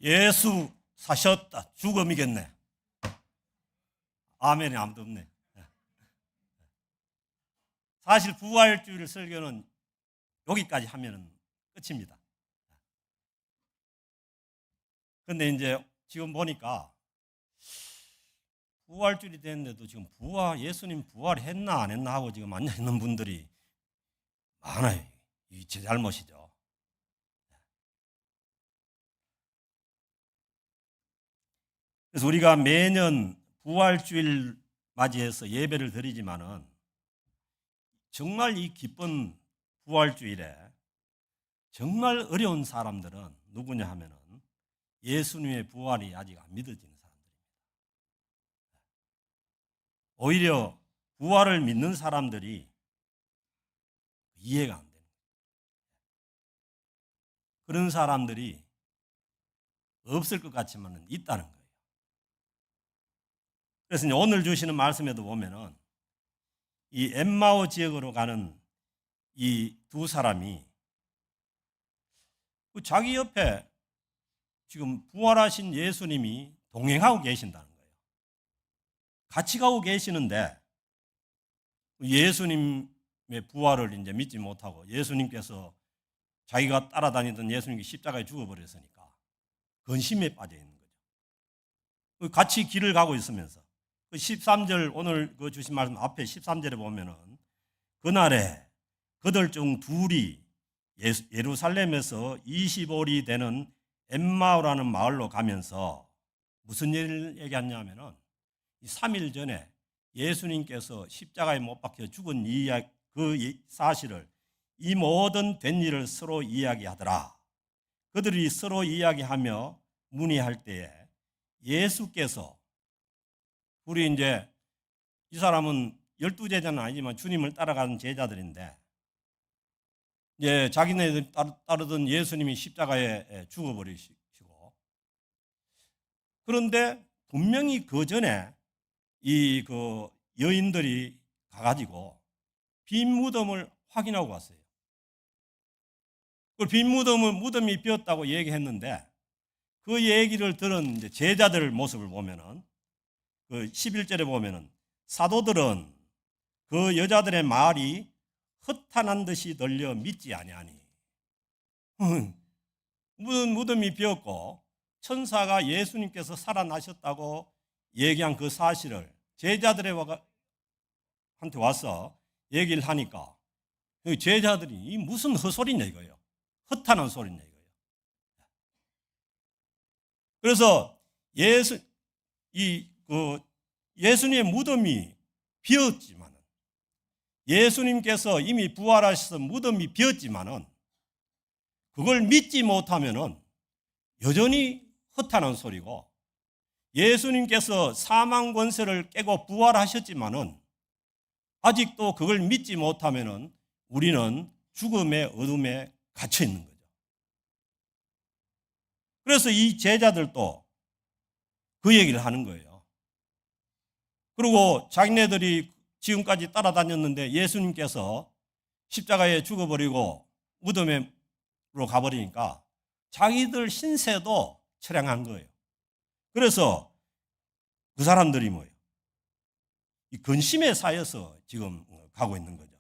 예수 사셨다. 죽음이겠네. 아멘이 아무도 없네. 사실 부활주일 설교는 여기까지 하면 끝입니다. 그런데 이제 지금 보니까 부활주일이 됐는데도 지금 예수님 부활했나 안 했나 하고 지금 앉아있는 분들이 많아요. 이게 제 잘못이죠. 그래서 우리가 매년 부활주일 맞이해서 예배를 드리지만은 정말 이 기쁜 부활주일에 정말 어려운 사람들은 누구냐 하면은 예수님의 부활이 아직 안 믿어지는 사람들입니다. 오히려 부활을 믿는 사람들이 이해가 안 되는 거예요. 그런 사람들이 없을 것 같지만은 있다는 거예요. 그래서 오늘 주시는 말씀에도 보면은 이 엠마오 지역으로 가는 이 두 사람이 자기 옆에 지금 부활하신 예수님이 동행하고 계신다는 거예요. 같이 가고 계시는데 예수님의 부활을 이제 믿지 못하고 예수님께서 자기가 따라다니던 예수님이 십자가에 죽어버렸으니까 근심에 빠져 있는 거죠. 같이 길을 가고 있으면서 13절 오늘 그 주신 말씀 앞에 13절에 보면은 그날에 그들 중 둘이 예루살렘에서 25리 되는 엠마오라는 마을로 가면서 무슨 일을 얘기하냐면은 3일 전에 예수님께서 십자가에 못 박혀 죽은 그 사실을 이 모든 된 일을 서로 이야기하더라. 그들이 서로 이야기하며 문의할 때에 예수께서 우리 이제 이 사람은 12제자는 아니지만 주님을 따라가는 제자들인데 자기네들 따르던 예수님이 십자가에 죽어버리시고 그런데 분명히 그 전에 이 그 여인들이 가가지고 빈 무덤을 확인하고 왔어요. 그 빈 무덤이 비었다고 얘기했는데 그 얘기를 들은 이제 제자들 모습을 보면은 그 11절에 보면은 사도들은 그 여자들의 말이 허탄한 듯이 들려 믿지 아니하니 무덤이 비었고 천사가 예수님께서 살아나셨다고 얘기한 그 사실을 제자들한테 와서 얘기를 하니까 제자들이 이 무슨 헛소리냐 이거예요. 허탄한 소리냐 이거예요. 그래서 예수님의 무덤이 비었지만은 예수님께서 이미 부활하셔서 무덤이 비었지만은 그걸 믿지 못하면은 여전히 허탄한 소리고 예수님께서 사망 권세를 깨고 부활하셨지만은 아직도 그걸 믿지 못하면은 우리는 죽음의 어둠에 갇혀 있는 거죠. 그래서 이 제자들도 그 얘기를 하는 거예요. 그리고 자기네들이 지금까지 따라다녔는데 예수님께서 십자가에 죽어버리고 무덤으로 가버리니까 자기들 신세도 처량한 거예요. 그래서 그 사람들이 뭐예요? 이 근심에 쌓여서 지금 가고 있는 거죠.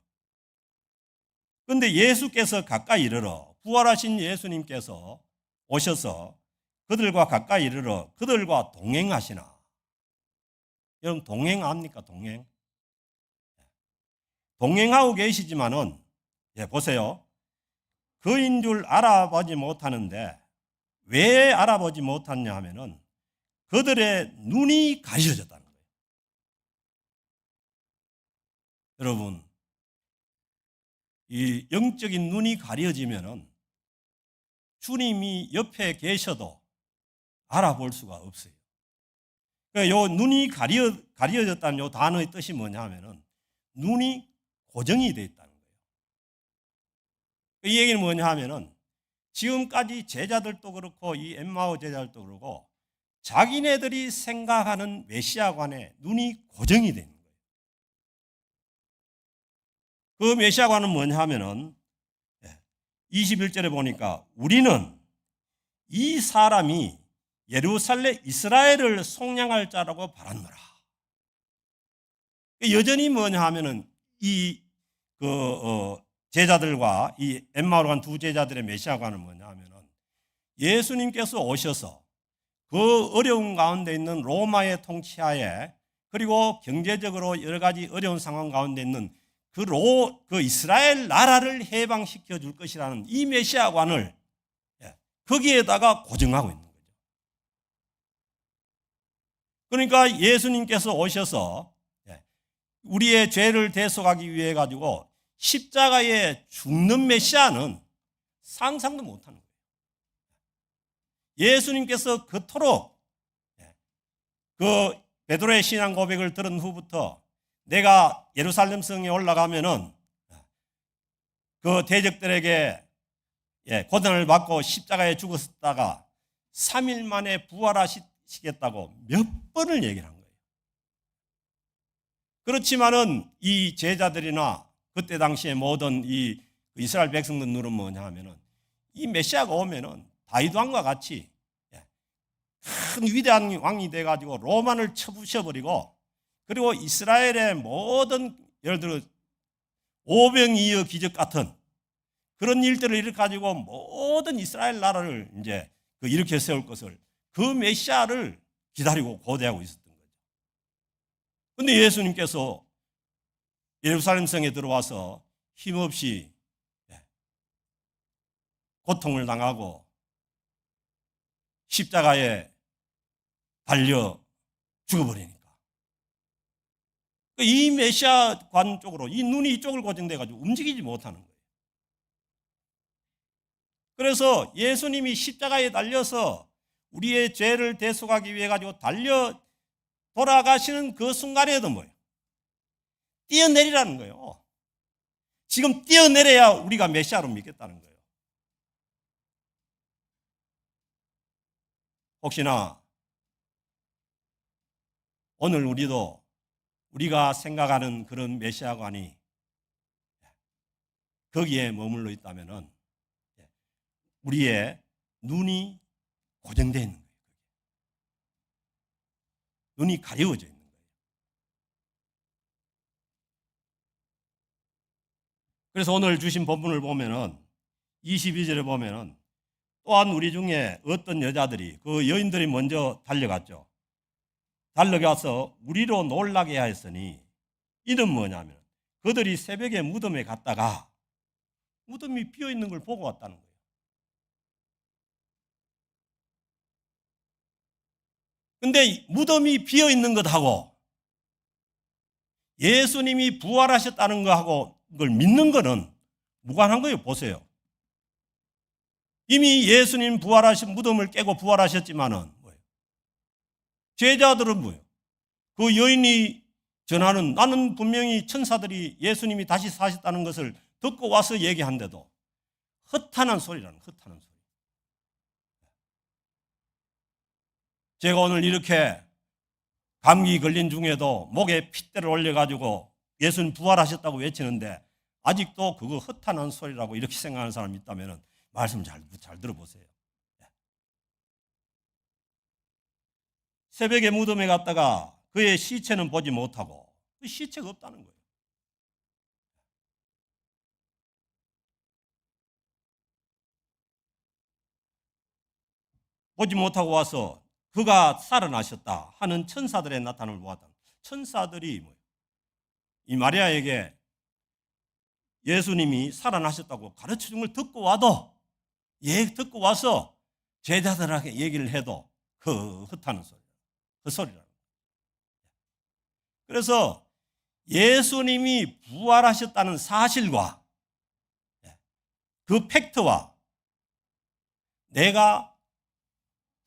그런데 예수께서 가까이 이르러 부활하신 예수님께서 오셔서 그들과 가까이 이르러 그들과 동행하시나. 여러분 동행합니까? 동행하고 계시지만은 보세요. 그인 줄 알아보지 못하는데 왜 알아보지 못했냐 하면은 그들의 눈이 가려졌다는 거예요. 여러분 이 영적인 눈이 가려지면은 주님이 옆에 계셔도 알아볼 수가 없어요. 그러니까 요 눈이 가려졌다는 요 단어의 뜻이 뭐냐 하면은 눈이 고정이 되어 있다는 거예요. 이 얘기는 뭐냐 하면은 지금까지 제자들도 그렇고 이 엠마오 제자들도 그렇고 자기네들이 생각하는 메시아관에 눈이 고정이 되는 거예요. 그 메시아관은 뭐냐 하면은 21절에 보니까 우리는 이 사람이 예루살렘 이스라엘을 속량할 자라고 바랐노라. 여전히 뭐냐 하면은 제자들과 이 엠마오로 간 두 제자들의 메시아관은 뭐냐 하면은 예수님께서 오셔서 그 어려운 가운데 있는 로마의 통치하에, 그리고 경제적으로 여러 가지 어려운 상황 가운데 있는 그 이스라엘 나라를 해방시켜 줄 것이라는 이 메시아관을 거기에다가 고정하고 있는 거죠. 그러니까 예수님께서 오셔서 우리의 죄를 대속하기 위해 가지고 십자가에 죽는 메시아는 상상도 못하는 거예요. 예수님께서 그토록 그 베드로의 신앙 고백을 들은 후부터 내가 예루살렘 성에 올라가면은 그 대적들에게 고난을 받고 십자가에 죽었다가 3일 만에 부활하시겠다고 몇 번을 얘기를 한 거예요. 그렇지만은 이 제자들이나 그때 당시에 모든 이 이스라엘 백성들은 뭐냐 하면은 이 메시아가 오면은 다윗 왕과 같이 큰 위대한 왕이 돼가지고 로마를 쳐부셔버리고, 그리고 이스라엘의 모든 예를 들어 오병이어 기적 같은 그런 일들을 일으켜가지고 모든 이스라엘 나라를 이제 일으켜 세울 것을, 그 메시아를 기다리고 고대하고 있었던 거죠. 그런데 예수님께서 예루살렘 성에 들어와서 힘없이 고통을 당하고 십자가에 달려 죽어버리니까 이 메시아관 쪽으로 이 눈이 이쪽을 고정돼가지고 움직이지 못하는 거예요. 그래서 예수님이 십자가에 달려서 우리의 죄를 대속하기 위해 가지고 달려 돌아가시는 그 순간에도 뭐예요? 뛰어내리라는 거예요. 지금 뛰어내려야 우리가 메시아로 믿겠다는 거예요. 혹시나 오늘 우리가 생각하는 그런 메시아관이 거기에 머물러 있다면은 우리의 눈이 고정되어 있는 거예요. 눈이 가려워져 있는 거예요. 그래서 오늘 주신 본문을 보면은 22절에 보면은 또한 우리 중에 어떤 여자들이, 그 여인들이 먼저 달려갔죠. 달려가서 우리로 놀라게 하였으니 이는 뭐냐면 그들이 새벽에 무덤에 갔다가 무덤이 비어 있는 걸 보고 왔다는 거예요. 근데 무덤이 비어 있는 것하고 예수님이 부활하셨다는 것하고 그걸 믿는 거는 무관한 거예요. 보세요. 이미 예수님 부활하신 무덤을 깨고 부활하셨지만은 뭐예요? 제자들은 뭐예요? 그 여인이 전하는, 나는 분명히 천사들이 예수님이 다시 사셨다는 것을 듣고 와서 얘기한데도 허탄한 소리라는, 허탄한 소리. 제가 오늘 이렇게 감기 걸린 중에도 목에 핏대를 올려가지고 예수님 부활하셨다고 외치는데 아직도 그거 허탄한 소리라고 이렇게 생각하는 사람이 있다면 말씀 잘 들어보세요. 새벽에 무덤에 갔다가 그의 시체는 보지 못하고 그 시체가 없다는 거예요. 보지 못하고 와서 그가 살아나셨다 하는 천사들의 나타남을 보았다. 천사들이 이 마리아에게 예수님이 살아나셨다고 가르쳐준 걸 듣고 와서 제자들에게 얘기를 해도 그 허탄한 소리, 그 소리라는 거예요. 그래서 예수님이 부활하셨다는 사실과 그 팩트와 내가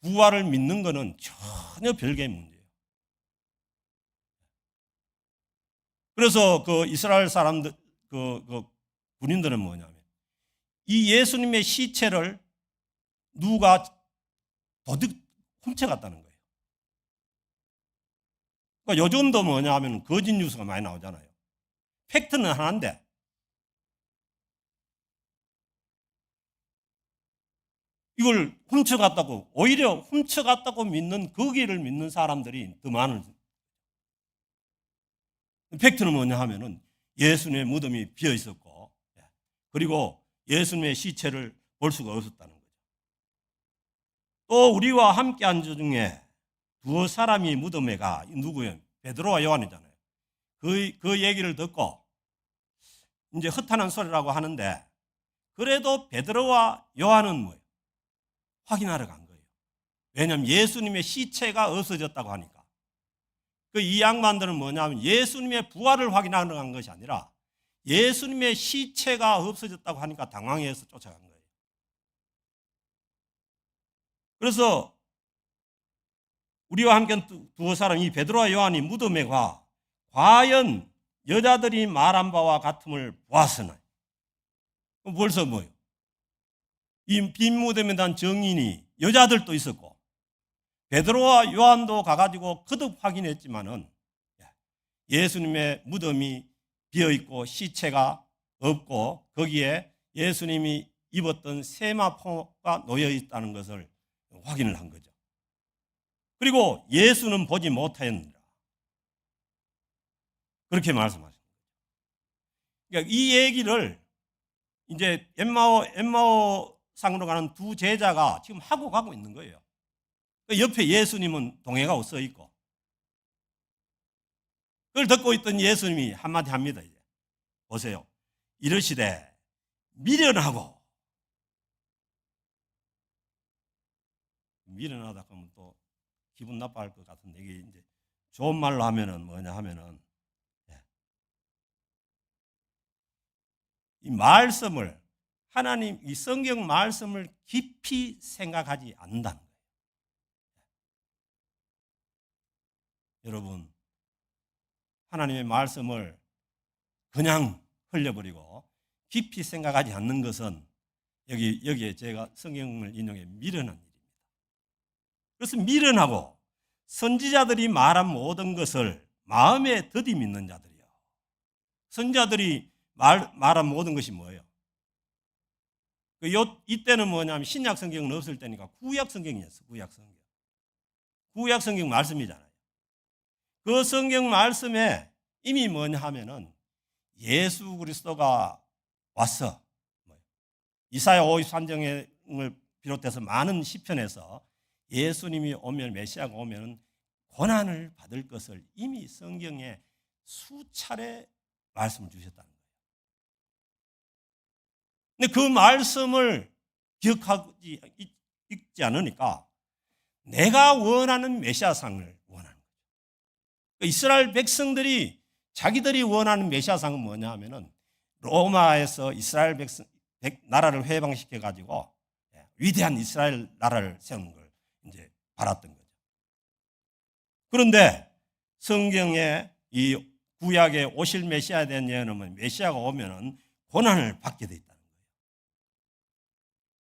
부활을 믿는 것은 전혀 별개의 문제예요. 그래서 그 이스라엘 사람들, 그 군인들은 뭐냐면 이 예수님의 시체를 누가 도둑 훔쳐갔다는 거예요. 그러니까 요즘도 뭐냐 하면 거짓 뉴스가 많이 나오잖아요. 팩트는 하나인데 이걸 훔쳐갔다고, 오히려 훔쳐갔다고 믿는, 거기를 믿는 사람들이 더 많은. 팩트는 뭐냐 하면은 예수님의 무덤이 비어 있었고, 그리고 예수님의 시체를 볼 수가 없었다는 거죠. 또 우리와 함께 한 자 중에 두 사람이 무덤에 가, 누구예요? 베드로와 요한이잖아요. 그 얘기를 듣고 이제 허탄한 소리라고 하는데, 그래도 베드로와 요한은 뭐예요? 확인하러 간 거예요. 왜냐하면 예수님의 시체가 없어졌다고 하니까. 그 이 양반들은 뭐냐면 예수님의 부활을 확인하러 간 것이 아니라 예수님의 시체가 없어졌다고 하니까 당황해서 쫓아간 거예요. 그래서 우리와 함께 두 사람, 이 베드로와 요한이 무덤에 가 과연 여자들이 말한 바와 같음을 보았으나, 벌써 뭐예요? 이 빈 무덤에 대한 증인이 여자들도 있었고 베드로와 요한도 가가지고 거듭 확인했지만은 예수님의 무덤이 비어있고 시체가 없고 거기에 예수님이 입었던 세마포가 놓여있다는 것을 확인을 한 거죠. 그리고 예수는 보지 못하였느니라, 그렇게 말씀하십니다. 그러니까 이 얘기를 이제 엠마오 상으로 가는 두 제자가 지금 하고 가고 있는 거예요. 옆에 예수님은 동행하고 서 있고, 그걸 듣고 있던 예수님이 한마디 합니다. 이제 보세요. 이르시되 미련하고, 미련하다 하면 또 기분 나빠할 것 같은데, 이게 이제 좋은 말로 하면은 뭐냐 하면은 이 말씀을, 하나님 이 성경 말씀을 깊이 생각하지 않는다는 거예요. 여러분, 하나님의 말씀을 그냥 흘려버리고 깊이 생각하지 않는 것은 여기에 제가 성경을 인용해 미련한 일입니다. 그래서 미련하고 선지자들이 말한 모든 것을 마음에 더디 믿는 자들이요. 선지자들이 말한 모든 것이 뭐예요? 이때는 뭐냐면 신약 성경은 없을 때니까 구약 성경이었어요. 구약 성경 말씀이잖아요. 그 성경 말씀에 이미 뭐냐 하면은 예수 그리스도가 왔어. 이사야 53장을 비롯해서 많은 시편에서 예수님이 오면, 메시아가 오면 고난을 받을 것을 이미 성경에 수차례 말씀을 주셨다는 거예요. 근데 그 말씀을 기억하지 읽지 않으니까 내가 원하는 메시아상을 원하는 거죠. 이스라엘 백성들이 자기들이 원하는 메시아상은 뭐냐 하면은 로마에서 이스라엘 나라를 회방시켜 가지고 위대한 이스라엘 나라를 세우는 걸 이제 바랐던 거죠. 그런데 성경에 이 구약에 오실 메시아에 대한 예언은 메시아가 오면은 고난을 받게 돼 있다는 거예요.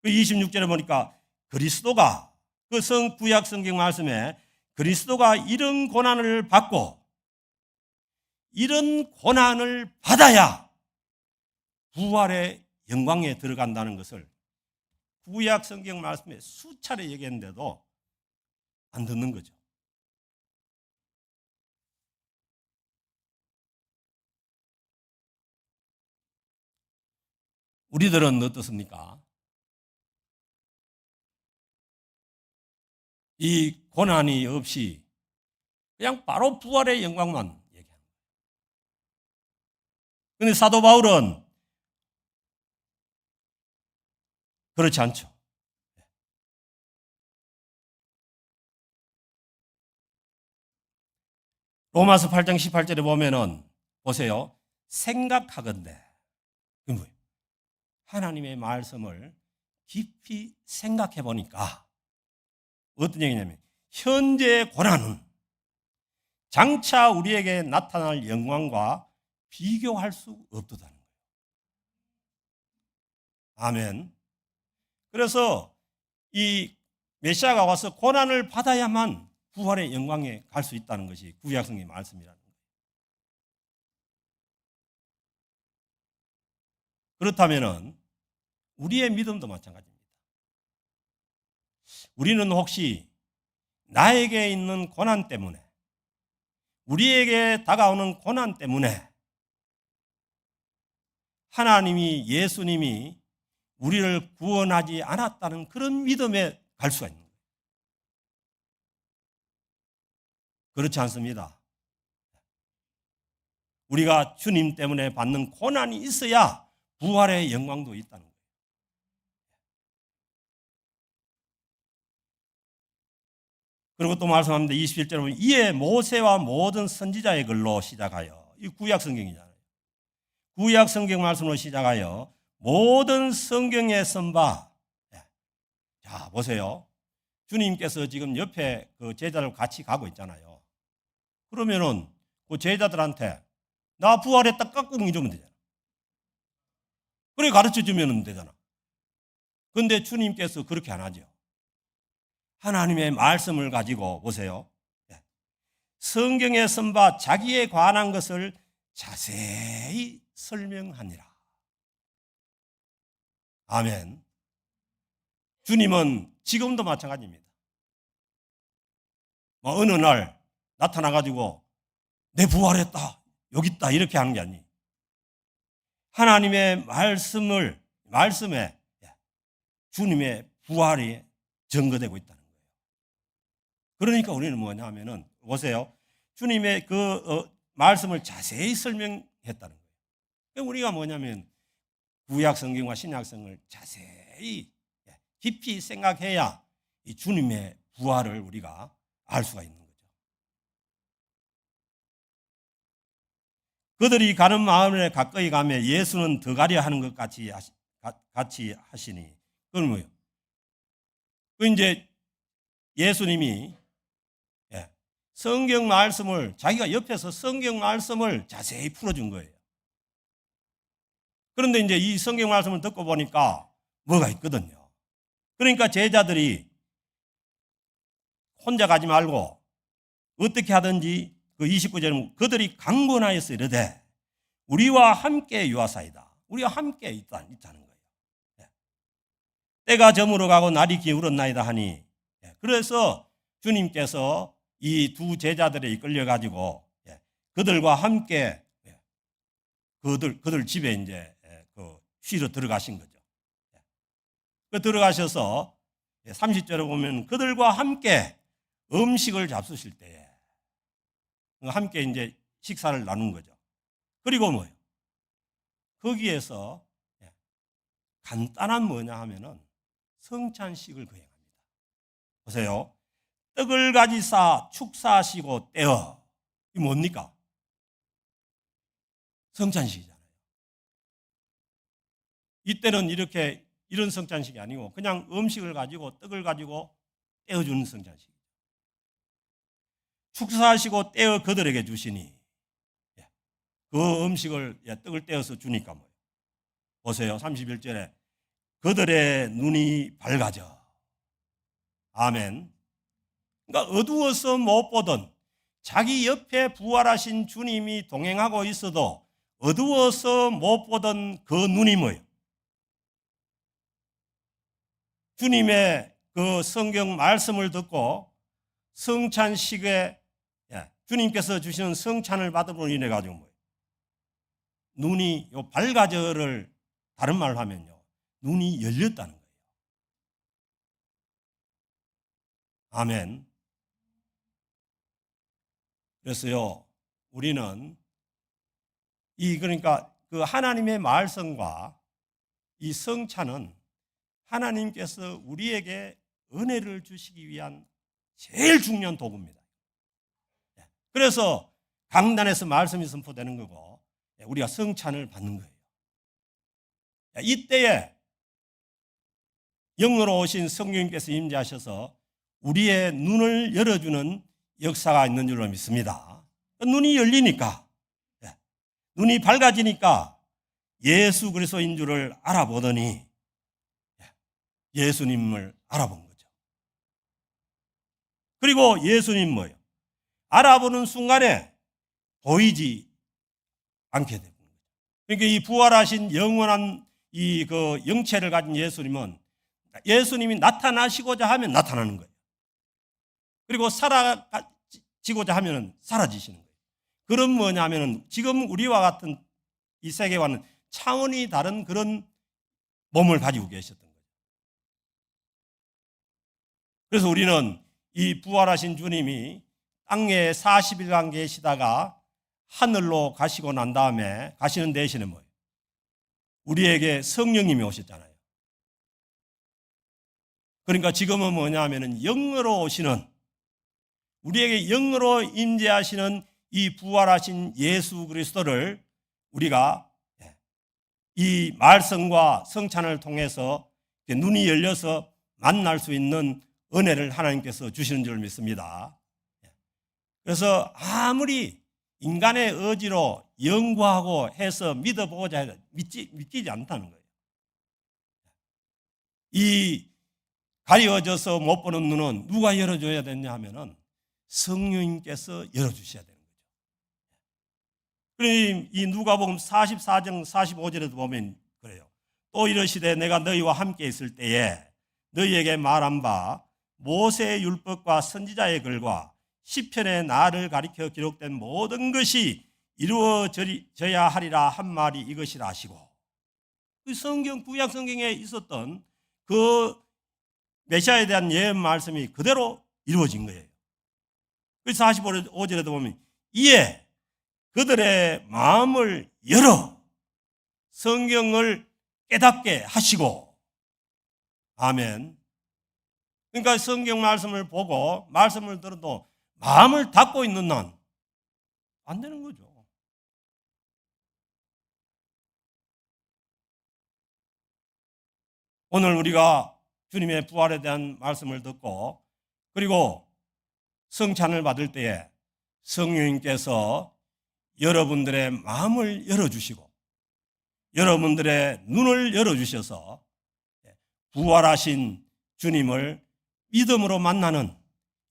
그 26절에 보니까 그리스도가, 그 구약 성경 말씀에 그리스도가 이런 고난을 받고 이런 고난을 받아야 부활의 영광에 들어간다는 것을 구약 성경 말씀에 수차례 얘기했는데도 안 듣는 거죠. 우리들은 어떻습니까? 이 고난이 없이 그냥 바로 부활의 영광만 얘기합니다. 그런데 사도 바울은 그렇지 않죠. 로마서 8장 18절에 보면은 보세요. 생각하건대, 그 뭐예요? 하나님의 말씀을 깊이 생각해 보니까 어떤 얘기냐면 현재의 고난은 장차 우리에게 나타날 영광과 비교할 수 없도다는 거예요. 아멘. 그래서 이 메시아가 와서 고난을 받아야만 부활의 영광에 갈 수 있다는 것이 구약성경의 말씀이라는 거예요. 그렇다면은 우리의 믿음도 마찬가지입니다. 우리는 혹시 나에게 있는 고난 때문에, 우리에게 다가오는 고난 때문에 하나님이, 예수님이 우리를 구원하지 않았다는 그런 믿음에 갈 수가 있는 거예요. 그렇지 않습니다. 우리가 주님 때문에 받는 고난이 있어야 부활의 영광도 있다는 거예요. 그리고 또 말씀합니다. 21절에 보면 이에 모세와 모든 선지자의 글로 시작하여, 이 구약 성경이잖아요. 구약 성경 말씀으로 시작하여 모든 성경에 쓴 바. 자, 보세요. 주님께서 지금 옆에 그 제자들 같이 가고 있잖아요. 그러면은 그 제자들한테 나 부활했다 깍꿍 이러면 되잖아. 그래 가르쳐 주면 되잖아. 그런데 주님께서 그렇게 안 하죠. 하나님의 말씀을 가지고 보세요. 성경에 쓴 바 자기에 관한 것을 자세히 설명하니라. 아멘. 주님은 지금도 마찬가지입니다. 뭐 어느 날 나타나가지고 내 부활했다, 여기 있다 이렇게 하는 게 아니에요. 하나님의 말씀에 주님의 부활이 증거되고 있다는 거예요. 그러니까 우리는 뭐냐 하면은 보세요. 주님의 그 말씀을 자세히 설명했다는 거예요. 우리가 뭐냐면 구약 성경과 신약 성경을 자세히 깊이 생각해야 이 주님의 부활을 우리가 알 수가 있는 거죠. 그들이 가는 마을에 가까이 가면 예수는 더 가려 하는 것 같이 하시니, 그건 뭐예요? 그 이제 예수님이 성경 말씀을, 자기가 옆에서 성경 말씀을 자세히 풀어준 거예요. 그런데 이제 이 성경 말씀을 듣고 보니까 뭐가 있거든요. 그러니까 제자들이 혼자 가지 말고 어떻게 하든지 그 29절은 그들이 강권하여서 이르되 우리와 함께 유하사이다. 우리와 함께 있다는 거예요. 때가 저물어 가고 날이 기울었나이다 하니, 그래서 주님께서 이 두 제자들에 이끌려 가지고 그들과 함께 그들 집에 이제 쉬러 들어가신 거죠. 그 들어가셔서 30절에 보면 그들과 함께 음식을 잡수실 때에 함께 이제 식사를 나눈 거죠. 그리고 뭐예요? 거기에서 간단한 뭐냐 하면은 성찬식을 거행합니다. 보세요. 떡을 가지사 축사하시고 떼어. 이 뭡니까? 성찬식이잖아요. 이때는 이런 성찬식이 아니고 그냥 음식을 가지고 떡을 가지고 떼어주는 성찬식. 축사하시고 떼어 그들에게 주시니, 그 음식을 떡을 떼어서 주니까 뭐예요? 보세요. 31절에 그들의 눈이 밝아져. 아멘. 그러니까 어두워서 못 보던, 자기 옆에 부활하신 주님이 동행하고 있어도 어두워서 못 보던 그 눈이 뭐예요? 주님의 그 성경 말씀을 듣고 성찬식에 주님께서 주시는 성찬을 받음으로 인해 가지고 뭐예요? 눈이 밝아져를 다른 말로 하면요, 눈이 열렸다는 거예요. 아멘. 그래서요, 우리는 그러니까 그 하나님의 말씀과 이 성찬은 하나님께서 우리에게 은혜를 주시기 위한 제일 중요한 도구입니다. 그래서 강단에서 말씀이 선포되는 거고 우리가 성찬을 받는 거예요. 이때에 영으로 오신 성령님께서 임재하셔서 우리의 눈을 열어주는 역사가 있는 줄로 믿습니다. 눈이 열리니까, 눈이 밝아지니까 예수 그리스도인 줄을 알아보더니 예수님을 알아본 거죠. 그리고 예수님 뭐예요? 알아보는 순간에 보이지 않게 되는 거죠. 그러니까 이 부활하신 영원한 그 영체를 가진 예수님은 예수님이 나타나시고자 하면 나타나는 거예요. 그리고 사라지고자 하면 사라지시는 거예요. 그럼 뭐냐면은 지금 우리와 같은 이 세계와는 차원이 다른 그런 몸을 가지고 계셨던 거예요. 그래서 우리는 이 부활하신 주님이 땅에 40일간 계시다가 하늘로 가시고 난 다음에 가시는 대신에 뭐예요? 우리에게 성령님이 오셨잖아요. 그러니까 지금은 뭐냐면은 영으로 오시는, 우리에게 영으로 임재하시는 이 부활하신 예수 그리스도를 우리가 이 말씀과 성찬을 통해서 눈이 열려서 만날 수 있는 은혜를 하나님께서 주시는 줄 믿습니다. 그래서 아무리 인간의 의지로 연구하고 해서 믿어보고자 해도 믿기지 않다는 거예요. 이 가려져서 못 보는 눈은 누가 열어줘야 되냐 하면은 성령님께서 열어주셔야 되는 거죠. 그러니 이 누가복음 44장 45절에도 보면 그래요. 또 이르시되 내가 너희와 함께 있을 때에 너희에게 말한 바 모세의 율법과 선지자의 글과 시편의 나를 가리켜 기록된 모든 것이 이루어져야 하리라 한 말이 이것이라 하시고, 그 성경 구약 성경에 있었던 그 메시아에 대한 예언 말씀이 그대로 이루어진 거예요. 그래서 45절에도 보면 이에 그들의 마음을 열어 성경을 깨닫게 하시고, 아멘. 그러니까 성경 말씀을 보고 말씀을 들어도 마음을 닫고 있는 난 안 되는 거죠. 오늘 우리가 주님의 부활에 대한 말씀을 듣고 그리고 성찬을 받을 때에 성령님께서 여러분들의 마음을 열어주시고 여러분들의 눈을 열어주셔서 부활하신 주님을 믿음으로 만나는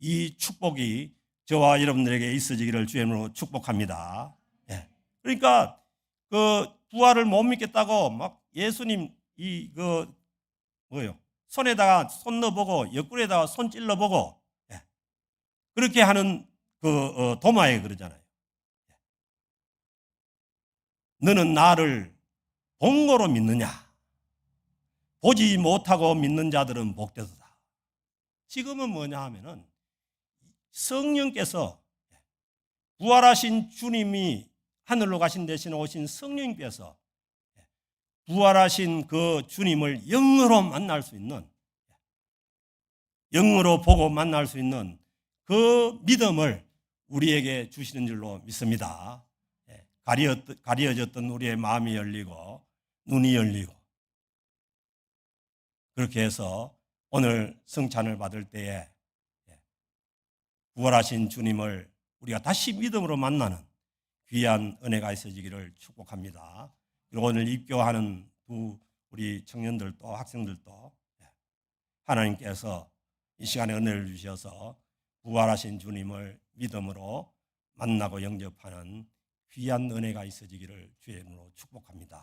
이 축복이 저와 여러분들에게 있어지기를 주의 이름으로 축복합니다. 그러니까 그 부활을 못 믿겠다고 막 예수님 손에다가 손 넣어보고 옆구리에다가 손 찔러보고 그렇게 하는 도마에 그러잖아요. 너는 나를 본 거로 믿느냐? 보지 못하고 믿는 자들은 복되도다. 지금은 뭐냐 하면은 성령께서 부활하신 주님이 하늘로 가신 대신에 오신 성령님께서 부활하신 그 주님을 영으로 만날 수 있는, 영으로 보고 만날 수 있는 그 믿음을 우리에게 주시는 줄로 믿습니다. 가려졌던 우리의 마음이 열리고 눈이 열리고 그렇게 해서 오늘 성찬을 받을 때에 부활하신 주님을 우리가 다시 믿음으로 만나는 귀한 은혜가 있어지기를 축복합니다. 그리고 오늘 입교하는 우리 청년들도 학생들도 하나님께서 이 시간에 은혜를 주셔서 부활하신 주님을 믿음으로 만나고 영접하는 귀한 은혜가 있어지기를 주의 이름으로 축복합니다.